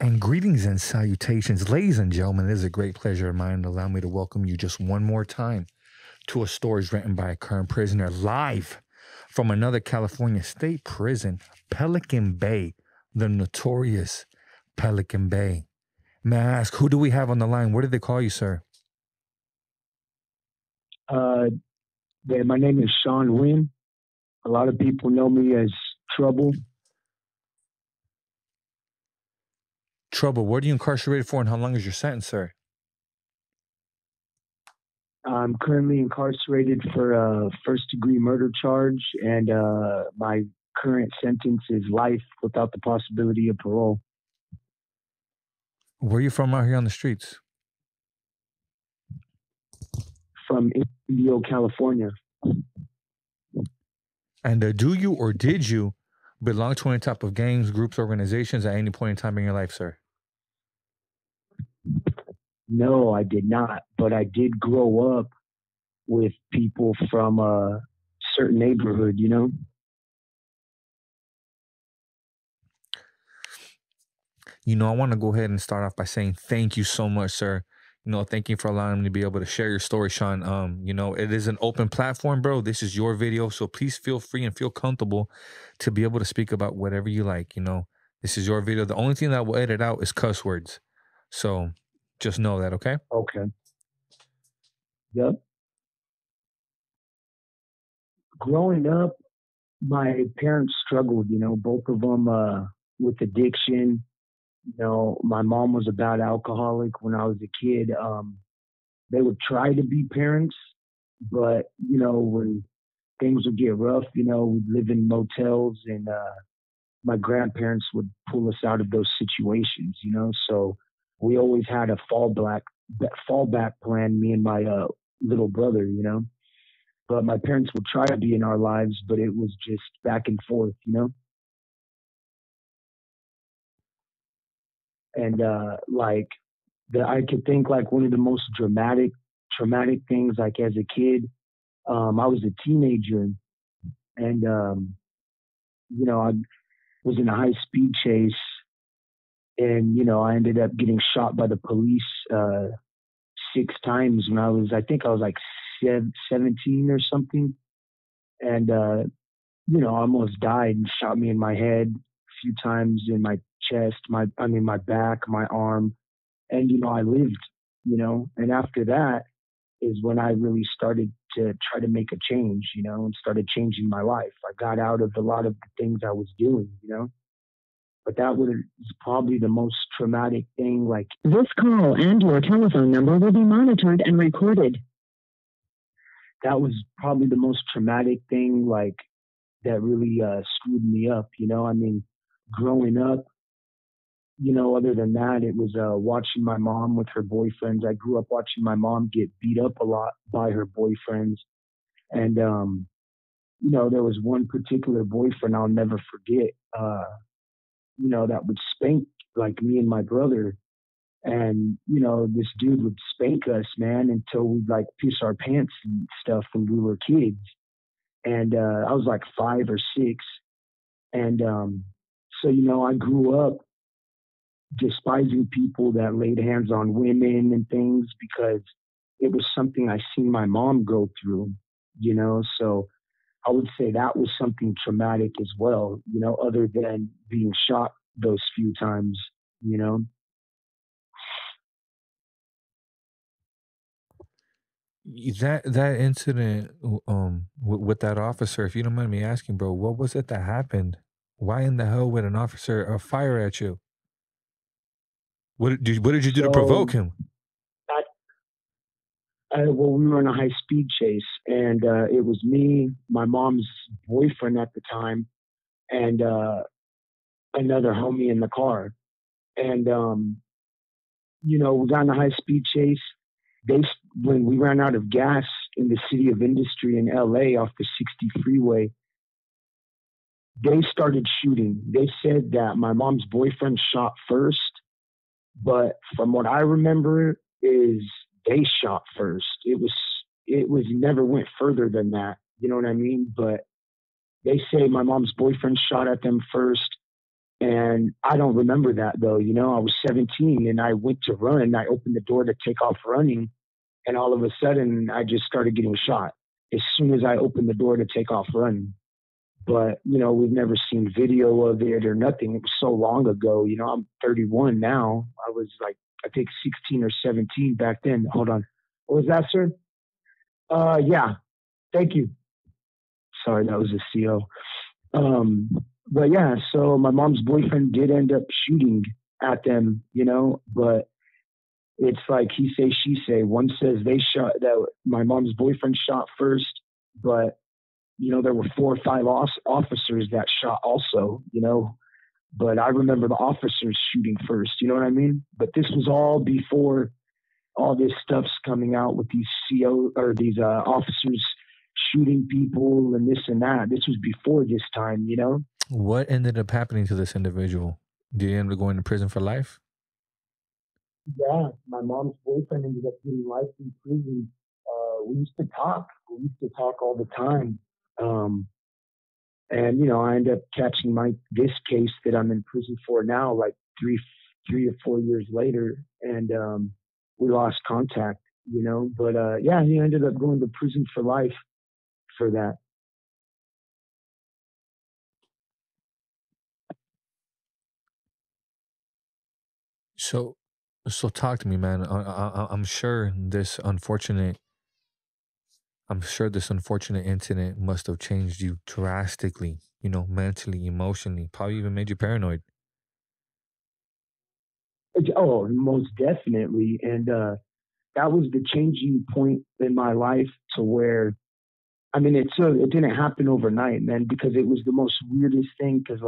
And greetings and salutations, ladies and gentlemen. It is a great pleasure of mine to allow me to welcome you just one more time to a stories written by a current prisoner live from another California state prison, Pelican Bay, the notorious Pelican Bay. May I ask, who do we have on the line? What did they call you, sir? My name is Shawn Wynn. A lot of people know me as Trouble. Trouble, what are you incarcerated for and how long is your sentence, sir? I'm currently incarcerated for a first-degree murder charge, and my current sentence is life without the possibility of parole. Where are you from out here on the streets? From Indio, California. And do you or did you belong to any type of gangs, groups, organizations at any point in time in your life, sir? No, I did not, but I did grow up with people from a certain neighborhood, you know? You know, I want to go ahead and start off by saying thank you so much, sir. You know, thank you for allowing me to be able to share your story, Shawn. You know, it is an open platform, bro. This is your video, so please feel free and feel comfortable to be able to speak about whatever you like. You know, this is your video. The only thing that will edit out is cuss words. So just know that, okay? Okay. Yep. Growing up, my parents struggled, you know, both of them with addiction. You know, my mom was a bad alcoholic when I was a kid. They would try to be parents, but, you know, when things would get rough, you know, we'd live in motels and my grandparents would pull us out of those situations, you know. So we always had a fallback plan, me and my little brother, you know. But my parents would try to be in our lives, but it was just back and forth, you know. And I could think like one of the most traumatic things, like as a kid, I was a teenager, and you know, I was in a high speed chase, and you know, I ended up getting shot by the police 6 times when I think I was like 17 or something, and you know, I almost died and shot me in my head a few times, in my chest, my back, my arm, and you know, I lived, you know. And after that is when I really started to try to make a change, you know, and started changing my life. I got out of a lot of the things I was doing, you know. But that was probably the most traumatic thing. Like, this call and your telephone number will be monitored and recorded. That was probably the most traumatic thing, like, that really screwed me up, you know. I mean, growing up, you know, other than that, it was watching my mom with her boyfriends. I grew up watching my mom get beat up a lot by her boyfriends. And, you know, there was one particular boyfriend I'll never forget, you know, that would spank like me and my brother. And, you know, this dude would spank us, man, until we'd like piss our pants and stuff when we were kids. And I was like 5 or 6. And so, you know, I grew up despising people that laid hands on women and things because it was something I seen my mom go through, you know. So I would say that was something traumatic as well, you know, other than being shot those few times, you know. That incident with that officer, if you don't mind me asking, bro, what was it that happened? Why in the hell would an officer fire at you? What did you do to provoke him? Well, we were in a high speed chase, and it was me, my mom's boyfriend at the time, and another homie in the car. And you know, we got in a high speed chase. When we ran out of gas in the city of Industry in LA off the 60 freeway, they started shooting. They said that my mom's boyfriend shot first, but from what I remember is they shot first. It was never went further than that. You know what I mean? But they say my mom's boyfriend shot at them first. And I don't remember that though. I was 17 and I went to run. I opened the door to take off running, and all of a sudden I just started getting shot as soon as I opened the door to take off running. But we've never seen video of it or nothing. It was so long ago. I'm 31 now. I was like, I think 16 or 17 back then. Hold on. What was that, sir? Yeah. Thank you. Sorry, that was a CO. But yeah, so my mom's boyfriend did end up shooting at them, but it's like he say, she say. One says they shot, that my mom's boyfriend shot first, but there were 4 or 5 officers that shot also, but I remember the officers shooting first, you know what I mean? But this was all before all this stuff's coming out with these CO or these officers shooting people and this and that. This was before this time. What ended up happening to this individual? Did he end up going to prison for life? Yeah, my mom's boyfriend ended up getting life in prison. We used to talk. We used to talk all the time. Um, and I ended up catching this case that I'm in prison for now, like three or 4 years later, and we lost contact. But yeah, he ended up going to prison for life for that. So, so talk to me, man. I'm sure this unfortunate incident must have changed you drastically. Mentally, emotionally, probably even made you paranoid. Oh, most definitely, and that was the changing point in my life to where I mean, it didn't happen overnight, man, because it was the most weirdest thing. Because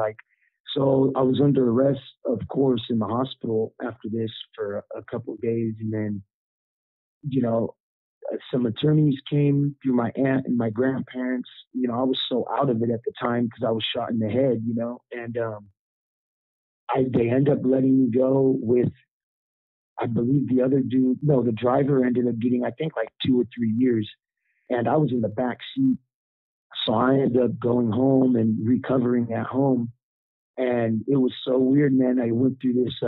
so I was under arrest, of course, in the hospital after this for a couple of days, and then you know some attorneys came through my aunt and my grandparents. I was so out of it at the time because I was shot in the head, and they end up letting me go with, I believe, the other dude. No, the driver ended up getting, I think, like 2 or 3 years, and I was in the back seat. So I ended up going home and recovering at home. And it was so weird, man. I went through this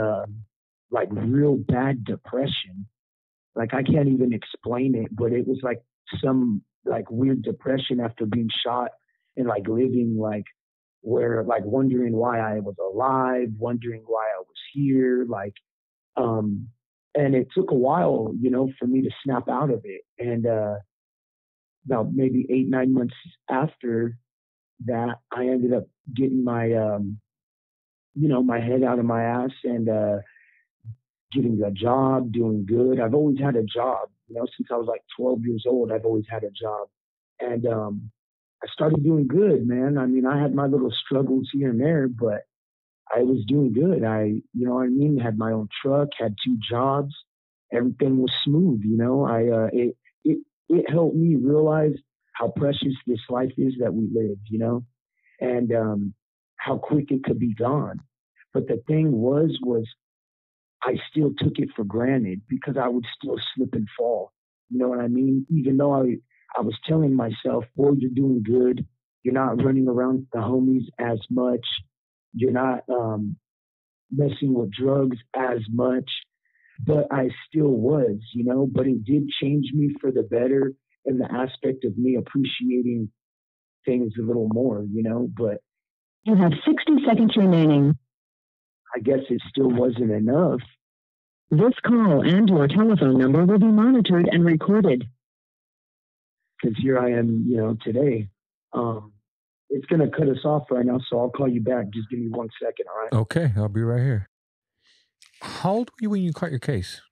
like real bad depression. Like I can't even explain it, but it was like some like weird depression after being shot and like living like where like wondering why I was alive, wondering why I was here, um and it took a while, for me to snap out of it. And about maybe 8, 9 months after that, I ended up getting my head out of my ass and getting a job, doing good. I've always had a job, since I was like 12 years old. I've always had a job, and I started doing good, man. I mean, I had my little struggles here and there, but I was doing good. You know what I mean, had my own truck, had 2 jobs, everything was smooth. It it helped me realize how precious this life is that we live. And how quick it could be gone. But the thing was I still took it for granted because I would still slip and fall. You know what I mean? Even though I was telling myself, "Boy, you're doing good. You're not running around with the homies as much. You're not messing with drugs as much." But I still was, But it did change me for the better in the aspect of me appreciating things a little more, But You have 60 seconds remaining. I guess it still wasn't enough. This call and your telephone number will be monitored and recorded. Because here I am, today. It's going to cut us off right now, so I'll call you back. Just give me 1 second, all right? Okay, I'll be right here. How old were you when you caught your case?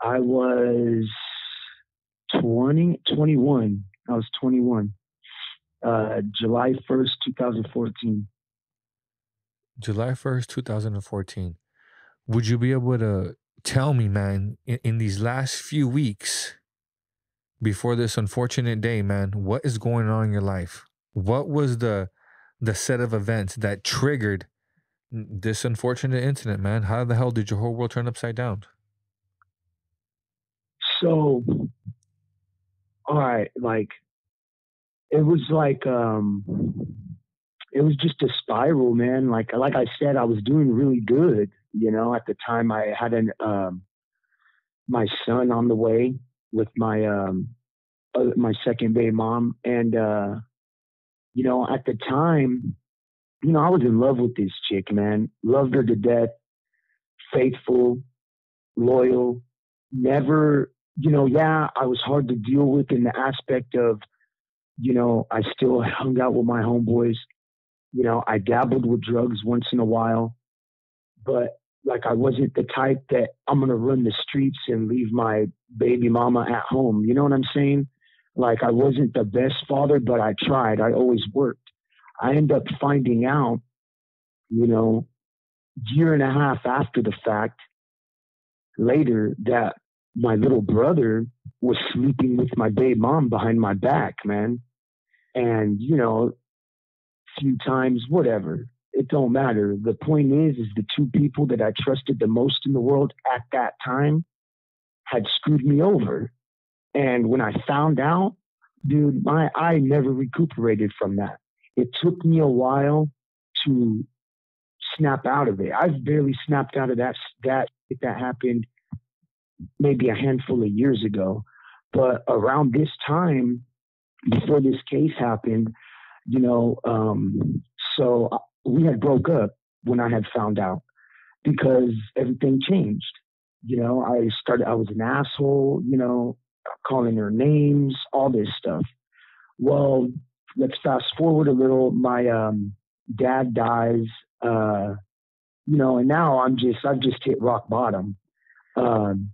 I was 21. I was 21. July 1st, 2014. July 1st, 2014. Would you be able to tell me, man, in these last few weeks before this unfortunate day, man, what is going on in your life? What was the set of events that triggered this unfortunate incident, man? How the hell did your whole world turn upside down? So, all right, it was it was just a spiral, man. Like I said, I was doing really good. You know, at the time I had my son on the way with my second baby mom, and you know, at the time, you know, I was in love with this chick, man. Loved her to death, faithful, loyal, never, you know, yeah, I was hard to deal with in the aspect of, you know, I still hung out with my homeboys. You know, I dabbled with drugs once in a while, but like I wasn't the type that I'm gonna run the streets and leave my baby mama at home. You know what I'm saying? Like I wasn't the best father, but I tried. I always worked. I end up finding out, you know, year and a half after the fact, later, that my little brother was sleeping with my baby mom behind my back, man. And, you know, few times, whatever. It don't matter. The point is the two people that I trusted the most in the world at that time had screwed me over. And when I found out, dude, I never recuperated from that. It took me a while to snap out of it. I've barely snapped out of that happened maybe a handful of years ago. But around this time, before this case happened, you know, so we had broke up when I had found out because everything changed. You know, I was an asshole, you know, calling her names, all this stuff. Well, let's fast forward a little. My dad dies, uh, you know, and now I've just hit rock bottom. Um,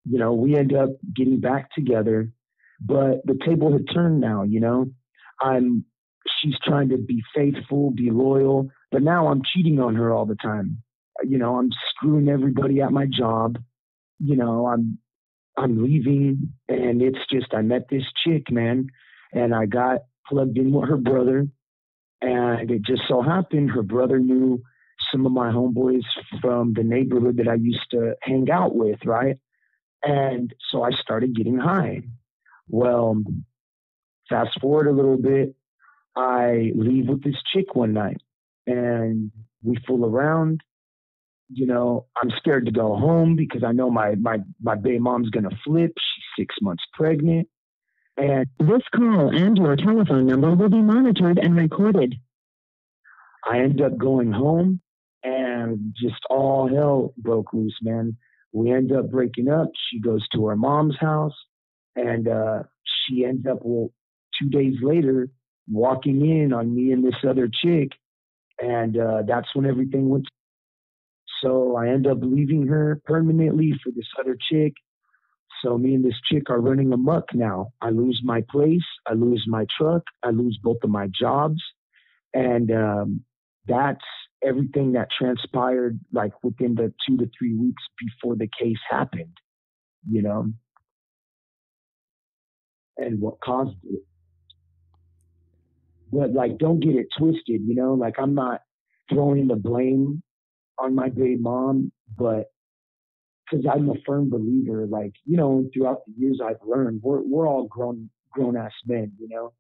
you know, we end up getting back together, but the table had turned now, you know. I'm She's trying to be faithful, be loyal, but now I'm cheating on her all the time. You know, I'm screwing everybody at my job. You know, I'm leaving, and it's just I met this chick, man, and I got plugged in with her brother, and it just so happened her brother knew some of my homeboys from the neighborhood that I used to hang out with, right? And so I started getting high. Well, fast forward a little bit, I leave with this chick one night and we fool around. You know, I'm scared to go home because I know my baby mom's gonna flip. She's 6 months pregnant. And This call and your telephone number will be monitored and recorded. I end up going home and just all hell broke loose, man. We end up breaking up. She goes to her mom's house and she ends up, well, 2 days later, walking in on me and this other chick. And that's when everything went. So I end up leaving her permanently for this other chick. So me and this chick are running amok now. I lose my place. I lose my truck. I lose both of my jobs. And that's everything that transpired like within the 2 to 3 weeks before the case happened, you know, and what caused it. But like, don't get it twisted, you know, like I'm not throwing the blame on my baby mom, but because I'm a firm believer, like, you know, throughout the years I've learned we're all grown ass men, you know,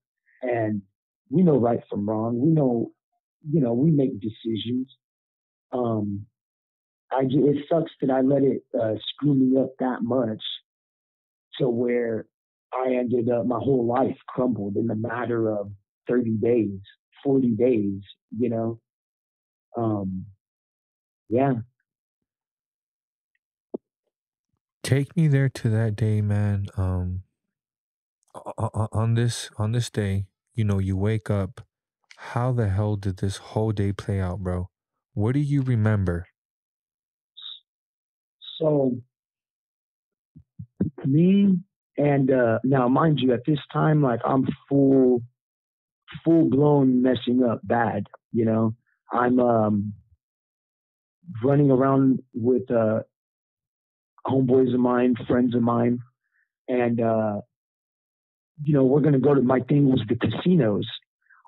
and we know right from wrong. We know, you know, we make decisions. Um, it sucks that I let it screw me up that much to where I ended up my whole life crumbled in a matter of 30 days, 40 days, you know. Um, yeah. Take me there to that day, man. On this day, you know, you wake up. How the hell did this whole day play out, bro? What do you remember? So me and now mind you, at this time, like I'm full blown messing up bad, you know. I'm running around with homeboys of mine, friends of mine, and you know, we're gonna go to my thing was the casinos.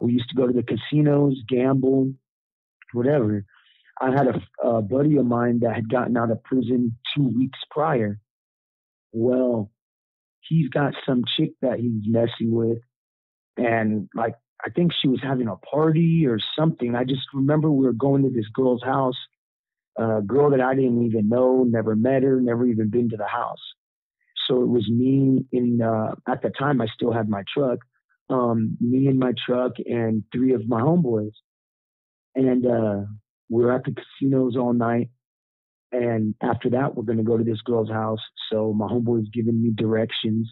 We used to go to the casinos, gamble, whatever. I had a buddy of mine that had gotten out of prison 2 weeks prior. Well, he's got some chick that he's messing with, and like I think she was having a party or something. I just remember we were going to this girl's house, a girl that I didn't even know, never met her, never even been to the house. So it was me in, at the time I still had my truck, me in my truck and three of my homeboys. And we were at the casinos all night. And after that, we're going to go to this girl's house. So my homeboy's giving me directions.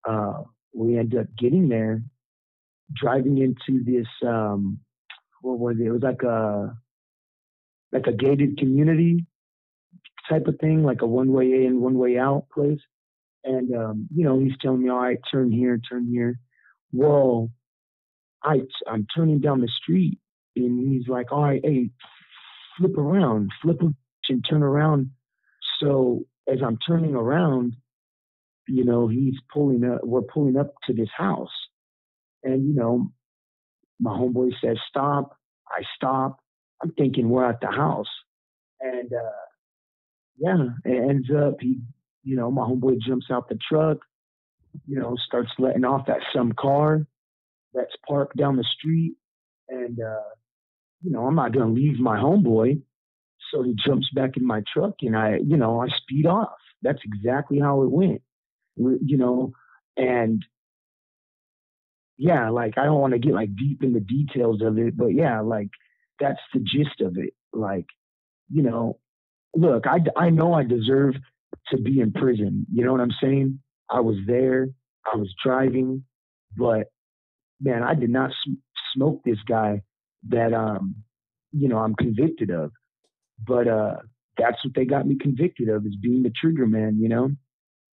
Uh, we end up getting there, driving into this, what was it? It was like a gated community type of thing, like a one way in, one way out place. And he's telling me, all right, turn here, turn here. Well, I'm turning down the street, and he's like, all right, hey, flip around, flip and turn around. So as I'm turning around, he's pulling up. We're pulling up to this house, and my homeboy says stop. I stop. I'm thinking we're at the house, and yeah, it ends up my homeboy jumps out the truck, starts letting off at some car that's parked down the street, and I'm not gonna leave my homeboy. So he jumps back in my truck and I speed off. That's exactly how it went. You know, and yeah, like I don't want to get like deep in the details of it, but yeah, like that's the gist of it. Like, you know, look, I know I deserve to be in prison. You know what I'm saying? I was there, I was driving, but man, I did not smoke this guy that I'm convicted of. But that's what they got me convicted of is being the trigger man.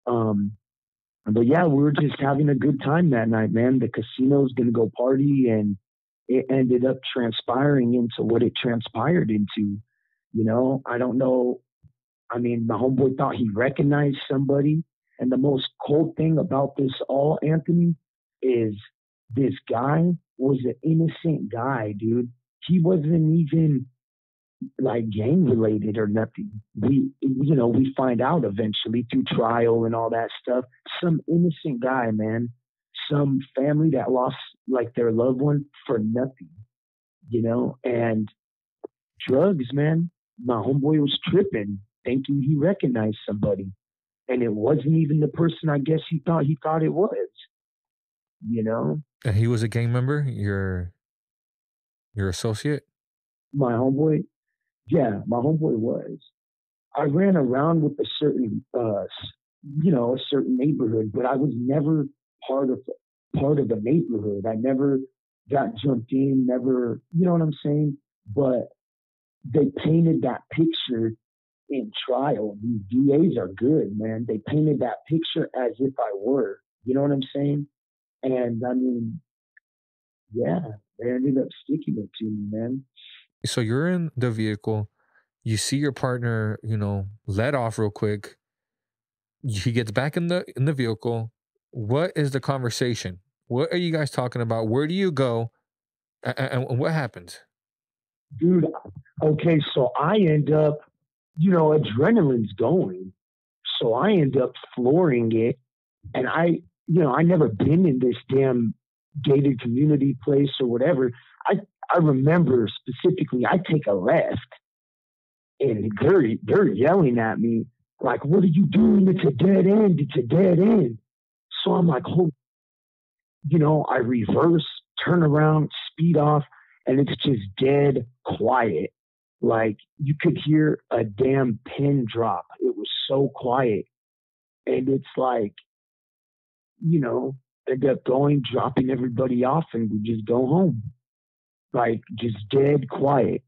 Um, but yeah, we were just having a good time that night, man. The casino's gonna go party, and it ended up transpiring into what it transpired into. I don't know. I mean, my homeboy thought he recognized somebody, and the most cold thing about this all, Anthony, is this guy was an innocent guy, dude. He wasn't even like gang related or nothing. We find out eventually through trial and all that stuff. Some innocent guy, man. Some family that lost like their loved one for nothing, and drugs, man. My homeboy was tripping, thinking he recognized somebody. And it wasn't even the person I guess he thought it was, you know? And he was a gang member, your associate? My homeboy, yeah, my homeboy was. I ran around with a certain, a certain neighborhood, but I was never part of part of the neighborhood. I never got jumped in, never, you know what I'm saying? But they painted that picture in trial. These DAs are good, man. They painted that picture as if I were, you know what I'm saying? And I mean, yeah, they ended up sticking it to me, man. So you're in the vehicle, you see your partner, let off real quick. He gets back in the vehicle. What is the conversation? What are you guys talking about? Where do you go? And what happens? Dude, okay, so I end up, adrenaline's going. So I end up flooring it. And I never been in this damn gated community place or whatever. I remember specifically, I take a left and they're yelling at me like, "What are you doing? It's a dead end. It's a dead end." So I'm like, "Oh," I reverse, turn around, speed off, and it's just dead quiet. Like you could hear a damn pin drop. It was so quiet. And it's like, end up going, dropping everybody off, and we just go home. Like just dead quiet.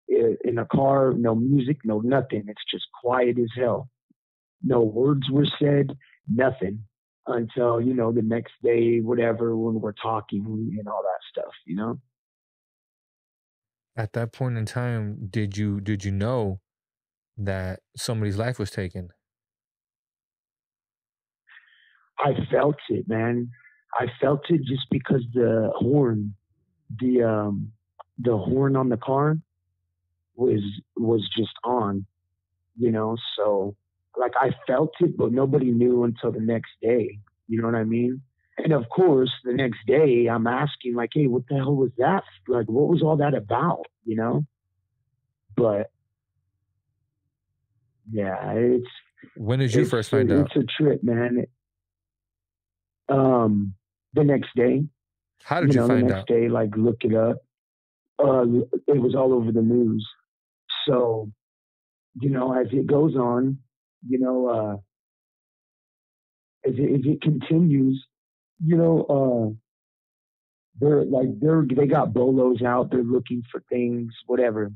In a car, no music, no nothing. It's just quiet as hell. No words were said, nothing until, the next day, whatever, when we're talking and all that stuff. At that point in time, did you know that somebody's life was taken? I felt it, man. I felt it just because the the horn on the car was was just on, so like I felt it, but nobody knew until the next day. You know what I mean? And of course, the next day I'm asking like, hey, what the hell was that? Like, what was all that about? You know? But yeah, When did you it's first find out? it's a trip, man. Um, the next day, How did you the find next out? day, like look it up. It was all over the news. So, as it goes on, you know, as it continues, you know, they got bolos out, they're looking for things, whatever.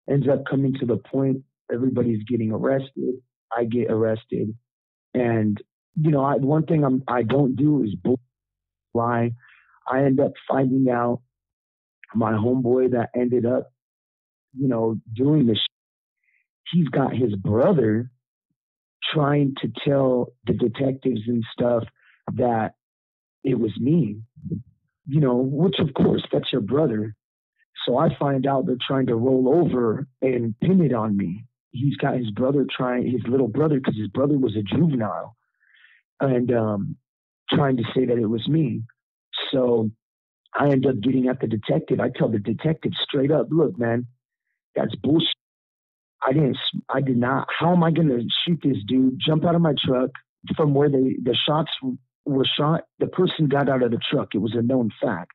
Ends up coming to the point everybody's getting arrested. I get arrested, and one thing I don't do is lie. I end up finding out my homeboy that ended up, doing this. He's got his brother trying to tell the detectives and stuff that it was me, which of course that's your brother. So I find out they're trying to roll over and pin it on me. He's got his little brother, because his brother was a juvenile, and trying to say that it was me. So I end up getting at the detective. I tell the detective straight up, look, man, that's bullshit. I did not. How am I going to shoot this dude? Jump out of my truck from where the shots were shot. The person got out of the truck. It was a known fact.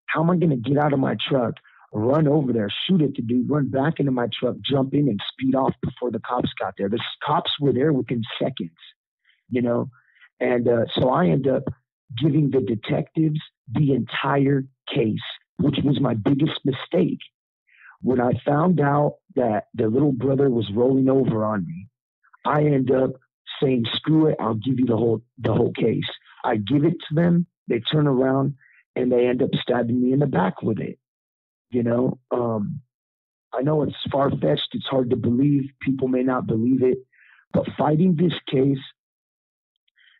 How am I going to get out of my truck, run over there, shoot at the dude, run back into my truck, jump in and speed off before the cops got there? The cops were there within seconds, you know? And so I end up giving the detectives the entire case, which was my biggest mistake. When I found out that the little brother was rolling over on me, I end up saying, "Screw it! I'll give you the whole case." I give it to them. They turn around and they end up stabbing me in the back with it. You know, I know it's far fetched. It's hard to believe. People may not believe it, but fighting this case,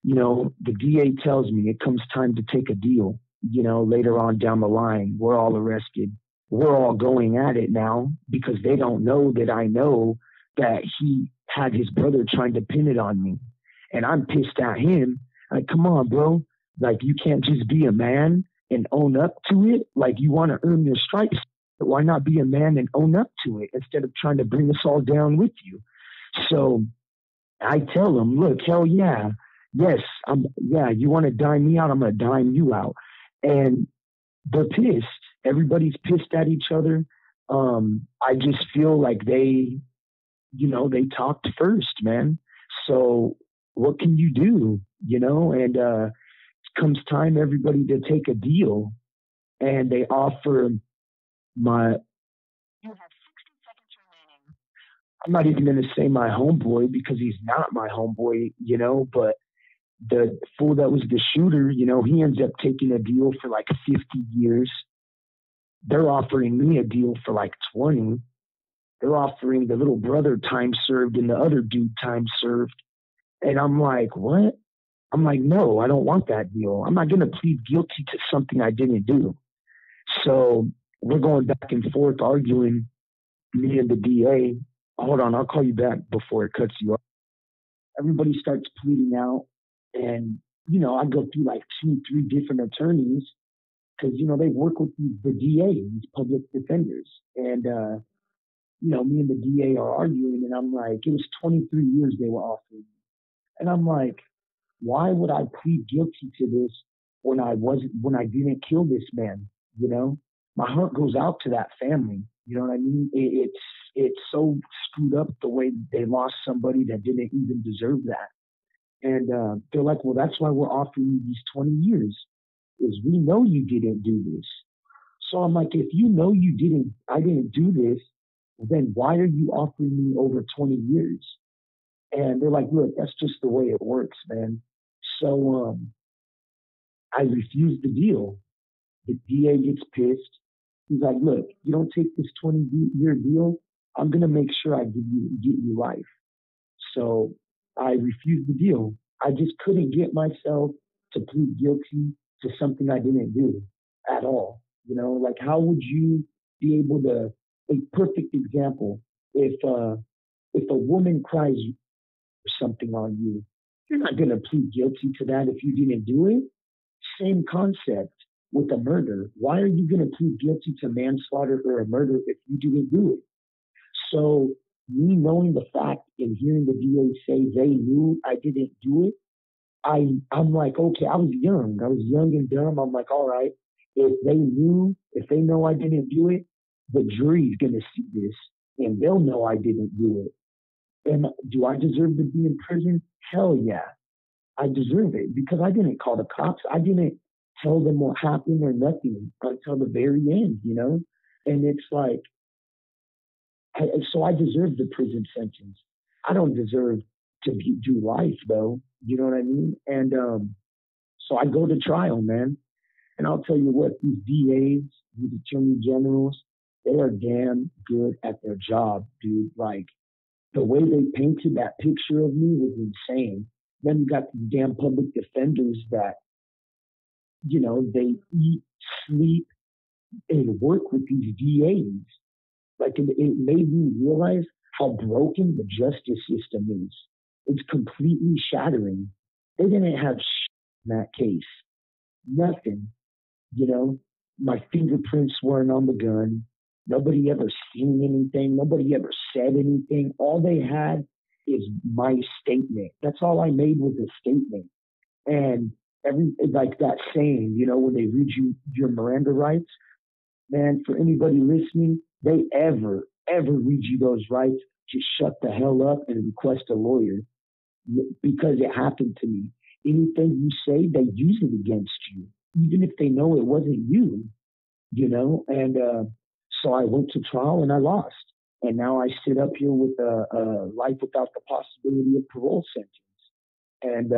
the DA tells me it comes time to take a deal. Later on down the line, we're all arrested. We're all going at it now because they don't know that I know that he had his brother trying to pin it on me. And I'm pissed at him. Like, come on, bro. Like, you can't just be a man and own up to it. Like, you want to earn your stripes. Why not be a man and own up to it instead of trying to bring us all down with you? So I tell him, look, hell yeah. Yes, yeah, you want to dime me out, I'm gonna dime you out. And they're pissed. Everybody's pissed at each other. I just feel like they talked first, man. So what can you do? And comes time everybody to take a deal, and they offer my. You have 60 seconds remaining. I'm not even going to say my homeboy because he's not my homeboy, but the fool that was the shooter, he ends up taking a deal for like 50 years. They're offering me a deal for like 20. They're offering the little brother time served and the other dude time served. And I'm like, what? I'm like, no, I don't want that deal. I'm not going to plead guilty to something I didn't do. So we're going back and forth arguing, me and the DA. Hold on, I'll call you back before it cuts you off. Everybody starts pleading out. And, I go through like 2, 3 different attorneys because, they work with the DA, these public defenders. And, me and the DA are arguing, and I'm like, it was 23 years they were offering me. And I'm like, why would I plead guilty to this when I didn't kill this man? My heart goes out to that family. You know what I mean? It's so screwed up the way they lost somebody that didn't even deserve that. And they're like, well, that's why we're offering you these 20 years, is we know you didn't do this. So I'm like, if you know I didn't do this, then why are you offering me over 20 years? And they're like, look, that's just the way it works, man. So I refused the deal. The DA gets pissed. He's like, look, you don't take this 20-year deal, I'm going to make sure I get you life. So I refused the deal. I just couldn't get myself to plead guilty to something I didn't do at all. Like, how would you be able to? A perfect example: if a woman cries something on you, You're not going to plead guilty to that if you didn't do it. Same concept with a murder. Why are you going to plead guilty to manslaughter or a murder if you didn't do it? So, me knowing the fact and hearing the DA say they knew I didn't do it, I'm like, okay, I was young. I was young and dumb. I'm like, all right, if they knew, if they know I didn't do it, the jury's gonna see this and they'll know I didn't do it. And do I deserve to be in prison? Hell yeah, I deserve it because I didn't call the cops. I didn't tell them what happened or nothing until the very end, you know? And it's like, so I deserve the prison sentence. I don't deserve to do life though. You know what I mean? And so I go to trial, man. And I'll tell you what, these DAs, these attorney generals, they are damn good at their job, dude. Like the way they painted that picture of me was insane. Then you got these damn public defenders that, you know, they eat, sleep, and work with these DAs. Like it made me realize how broken the justice system is. It's completely shattering. They didn't have in that case. Nothing. You know, my fingerprints weren't on the gun. Nobody ever seen anything. Nobody ever said anything. All they had is my statement. That's all I made was a statement. And every like that saying, you know, when they read you your Miranda rights, man, for anybody listening, they ever read you those rights, just shut the hell up and request a lawyer because it happened to me. Anything you say, they use it against you, even if they know it wasn't you, you know? And so I went to trial and I lost. And now I sit up here with a life without the possibility of parole sentence. And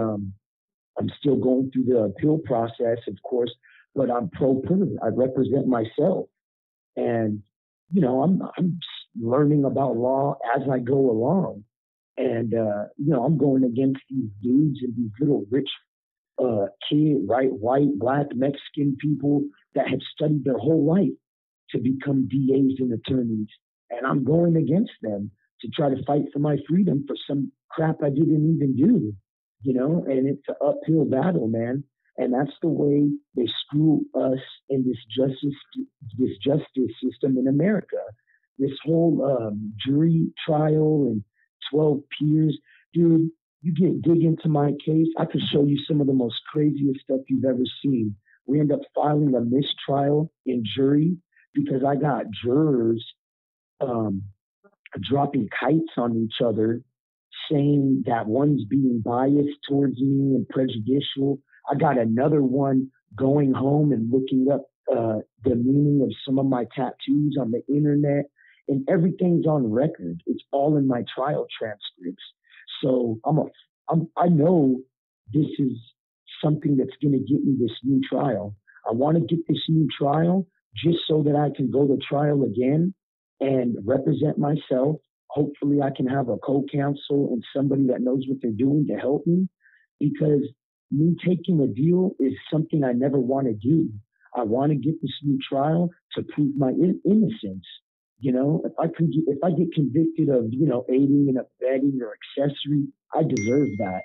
I'm still going through the appeal process, of course, but I'm pro per. I represent myself. And, you know, I'm learning about law as I go along. And, you know, I'm going against these dudes and these little rich kid, right, white, black, Mexican people that have studied their whole life to become DAs and attorneys. And I'm going against them to try to fight for my freedom for some crap I didn't even do, you know, and it's an uphill battle, man. And that's the way they screw us in this justice system in America. This whole jury trial and 12 peers, dude. You get dig into my case, I could show you some of the most craziest stuff you've ever seen. We end up filing a mistrial in jury because I got jurors um, dropping kites on each other, saying that one's being biased towards me and prejudicial. I got another one going home and looking up the meaning of some of my tattoos on the internet, and everything's on record. It's all in my trial transcripts. So I know this is something that's going to get me this new trial. I want to get this new trial just so that I can go to trial again and represent myself. Hopefully, I can have a co-counsel and somebody that knows what they're doing to help me because me taking a deal is something I never want to do. I want to get this new trial to prove my innocence. You know, if I get convicted of, you know, aiding and abetting or accessory, I deserve that.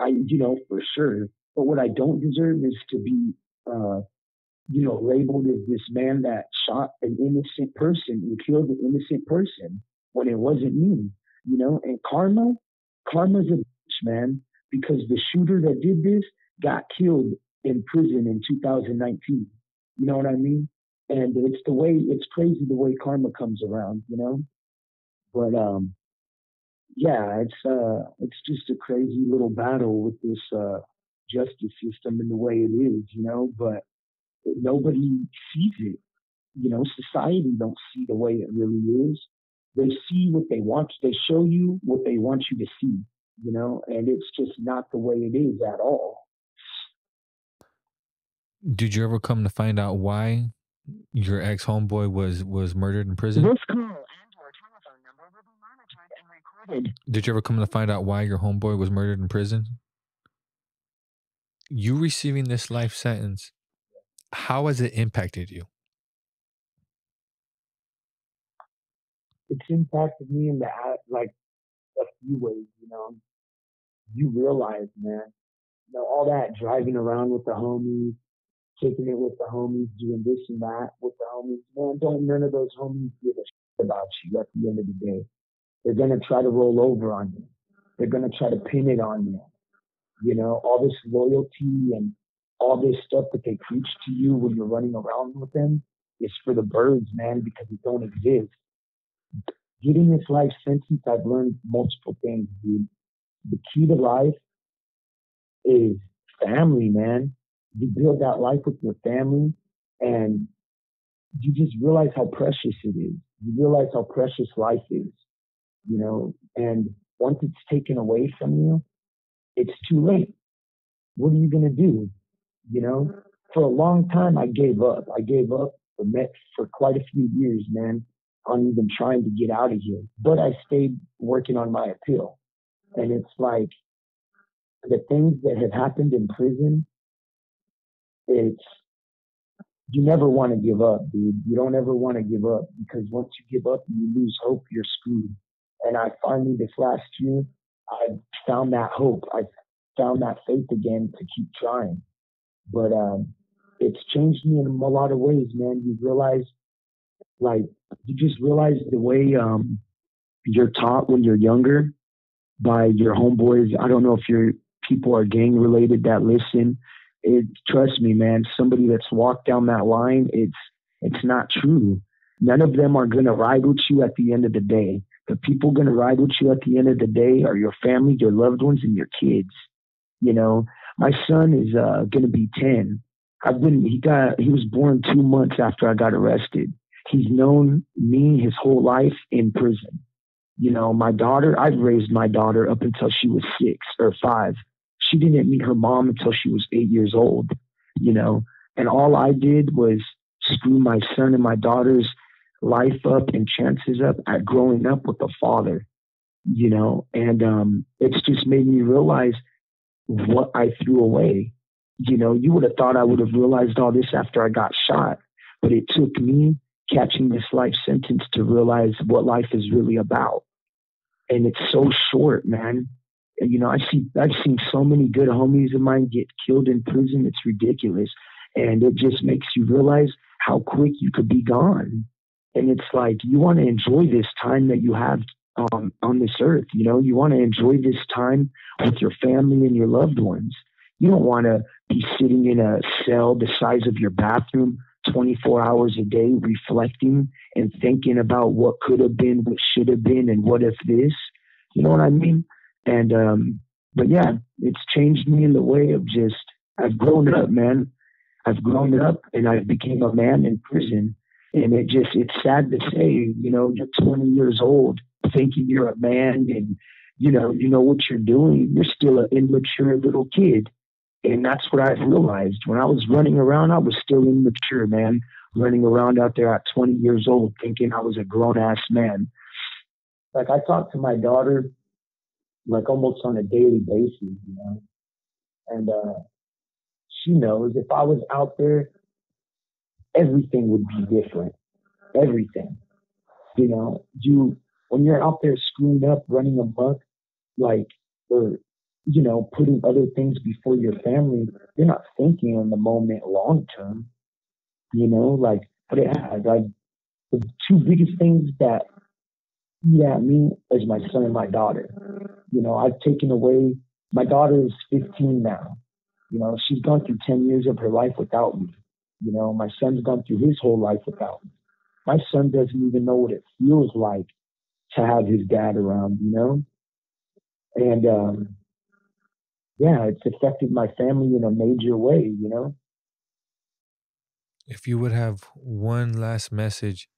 You know, for sure. But what I don't deserve is to be, uh, you know, labeled as this man that shot an innocent person and killed an innocent person when it wasn't me, you know. And karma's a bitch, man, because the shooter that did this got killed in prison in 2019. You know what I mean? And it's crazy the way karma comes around, you know. But yeah, it's just a crazy little battle with this justice system and the way it is, you know. But nobody sees it. You know, society don't see the way it really is. They see what they want. They show you what they want you to see. You know, and it's just not the way it is at all. Did you ever come to find out why your ex homeboy was murdered in prison? This call and your telephone number will be monitored and recorded. Did you ever come to find out why your homeboy was murdered in prison? You receiving this life sentence, how has it impacted you? It's impacted me in like a few ways. You know, you realize, man, all that driving around with the homies, kicking it with the homies, doing this and that with the homies, man, don't none of those homies give a shit about you at the end of the day. They're gonna try to roll over on you. They're gonna try to pin it on you. All this loyalty and all this stuff that they preach to you when you're running around with them is for the birds, man, because it don't exist. Getting this life sentence, I've learned multiple things, dude. The key to life is family, man. You build that life with your family and you just realize how precious it is. You realize how precious life is. And once it's taken away from you, it's too late. What are you going to do? You know, for a long time, I gave up. I gave up for quite a few years, man, on even trying to get out of here. But I stayed working on my appeal. And it's like the things that have happened in prison, it's, you never want to give up, dude. You don't ever want to give up because once you give up and you lose hope, you're screwed. And I finally, this last year, I found that hope. I found that faith again to keep trying. But it's changed me in a lot of ways, man. Like, you just realize the way you're taught when you're younger by your homeboys. I don't know if your people are gang related that listen. Trust me, man. Somebody that's walked down that line, it's not true. None of them are gonna ride with you at the end of the day. The people gonna ride with you at the end of the day are your family, your loved ones, and your kids. You know, my son is gonna be 10. He was born 2 months after I got arrested. He's known me his whole life in prison. My daughter, I've raised my daughter up until she was 6 or 5. She didn't meet her mom until she was 8 years old, you know, and all I did was screw my son and my daughter's life up and chances up at growing up with a father, and it's just made me realize what I threw away. You would have thought I would have realized all this after I got shot, but it took me catching this life sentence to realize what life is really about. And it's so short, man. I've seen so many good homies of mine get killed in prison. It's ridiculous. And it just makes you realize how quick you could be gone. And it's like, you want to enjoy this time that you have on this earth. You want to enjoy this time with your family and your loved ones. You don't want to be sitting in a cell the size of your bathroom 24 hours a day, reflecting and thinking about what could have been, what should have been, and what if this. You know what I mean? And but yeah, it's changed me in the way of just, I've grown up, man. I've grown up and I became a man in prison. And it's sad to say, you're 20 years old thinking you're a man and you know what you're doing. You're still an immature little kid. And that's what I've realized. When I was running around, I was still immature, man. Running around out there at 20 years old thinking I was a grown ass man. Like, I talk to my daughter like almost on a daily basis. And she knows if I was out there, everything would be different. Everything. When you're out there screwing up, running amok, like, or putting other things before your family, you're not thinking in the moment long term. Like, but it has. Like, the two biggest things that eat at me is my son and my daughter. I've taken away. My daughter is 15 now. She's gone through 10 years of her life without me. My son's gone through his whole life without me. My son doesn't even know what it feels like to have his dad around. And yeah, it's affected my family in a major way. If you would have one last message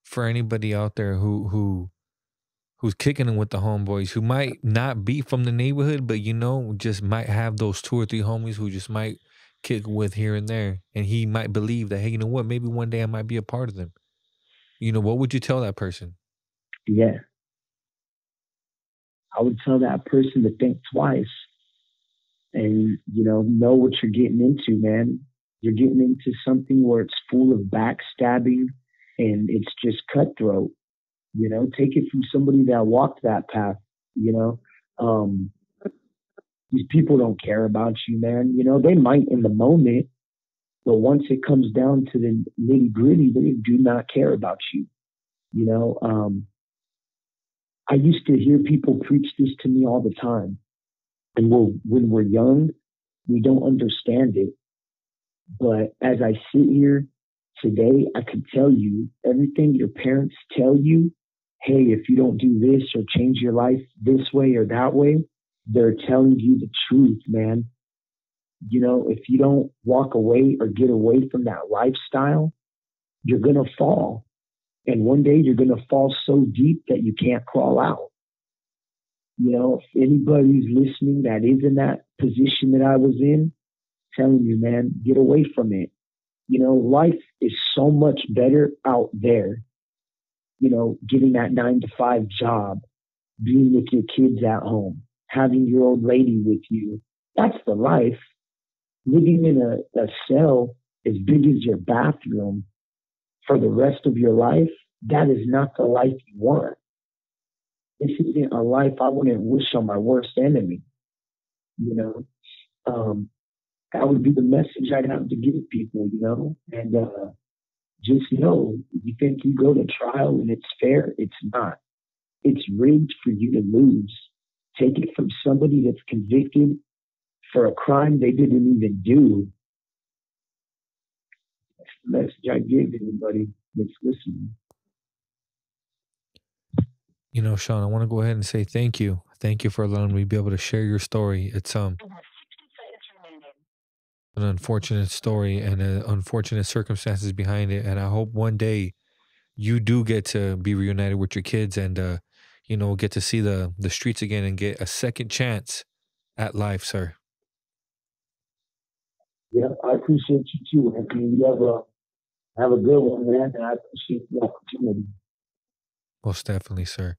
for anybody out there who's kicking it with the homeboys, who might not be from the neighborhood, but just might have those two or three homies who just might kick with here and there, and he might believe that, hey, you know what, maybe one day I might be a part of them. What would you tell that person? Yeah, I would tell that person to think twice and know what you're getting into, man. You're getting into something where it's full of backstabbing and it's just cutthroat. Take it from somebody that walked that path. You know, um, These people don't care about you, man. You know, they might in the moment, but once it comes down to the nitty gritty, they do not care about you. You know, I used to hear people preach this to me all the time. And when we're young, we don't understand it. But as I sit here today, I can tell you everything your parents tell you. Hey, if you don't do this or change your life this way or that way, they're telling you the truth, man. You know, if you don't walk away or get away from that lifestyle, you're going to fall. And one day you're going to fall so deep that you can't crawl out. You know, if anybody's listening that is in that position that I was in, telling you, man, get away from it. You know, life is so much better out there. You know, getting that 9 to 5 job, being with your kids at home, having your old lady with you. That's the life. Living in a cell as big as your bathroom for the rest of your life, that is not the life you want. This isn't a life I wouldn't wish on my worst enemy. You know, um, that would be the message I'd have to give people, you know, and just know you think you go to trial and it's fair, it's not. It's rigged for you to lose. Take it from somebody that's convicted for a crime they didn't even do. That's the message I give anybody that's listening. You know, Shawn, I want to go ahead and say thank you. Thank you for allowing me to be able to share your story. It's an unfortunate story and unfortunate circumstances behind it. And I hope one day you do get to be reunited with your kids and get to see the streets again and get a second chance at life, sir. Yeah, I appreciate you too, Anthony. You have a good one, man, and I appreciate the opportunity. Most definitely, sir.